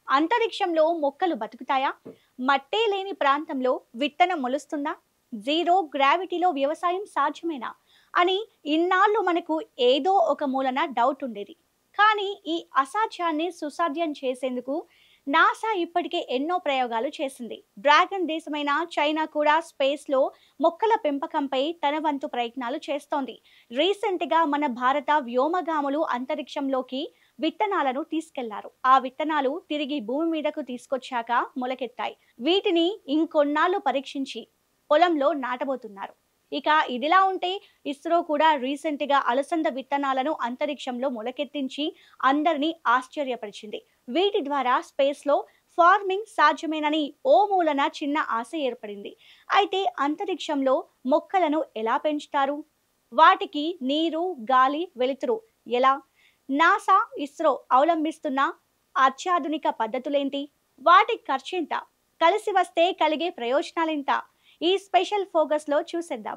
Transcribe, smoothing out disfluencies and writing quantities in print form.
అంతరిక్షంలో మొక్కలు బతుకుతాయా? మట్టే లేని ప్రాంతంలో విత్తనం మొలుస్తుందా? జీరో గ్రావిటీలో వ్యవసాయం సాధ్యమేనా అని ఇన్నాళ్ళు మనకు ఏదో ఒక మూలన డౌట్ ఉండేది. కానీ ఈ అసాధ్యాన్ని సుసాధ్యం చేసేందుకు నాసా ఇప్పటికే ఎన్నో ప్రయోగాలు చేసింది. డ్రాగన్ దేశమైన చైనా కూడా స్పేస్లో మొక్కల పెంపకంపై తన వంతు ప్రయత్నాలు చేస్తోంది. రీసెంట్గా మన భారత వ్యోమగాములు అంతరిక్షంలోకి విత్తనాలను తీసుకెళ్లారు. ఆ విత్తనాలు తిరిగి భూమి మీదకు తీసుకొచ్చాక మొలకెత్తాయి. వీటిని ఇంకొన్నాళ్ళు పరీక్షించి పొలంలో నాటబోతున్నారు. ఇక ఇదిలా ఉంటే ఇస్రో కూడా రీసెంట్గా అలసంద విత్తనాలను అంతరిక్షంలో మొలకెత్తించి అందరినీ ఆశ్చర్యపరిచింది. వీటి ద్వారా స్పేస్లో ఫార్మింగ్ సాధ్యమేనని ఓ మూలన చిన్న ఆశ ఏర్పడింది. అయితే అంతరిక్షంలో మొక్కలను ఎలా పెంచుతారు? వాటికి నీరు, గాలి, వెలుతురు ఎలా? నాసా, ఇస్రో అవలంబిస్తున్న అత్యాధునిక పద్ధతులేంటి? వాటి ఖర్చెంత? కలిసి వస్తే కలిగే ప్రయోజనాలెంత? ఈ స్పెషల్ ఫోకస్లో చూసేద్దాం.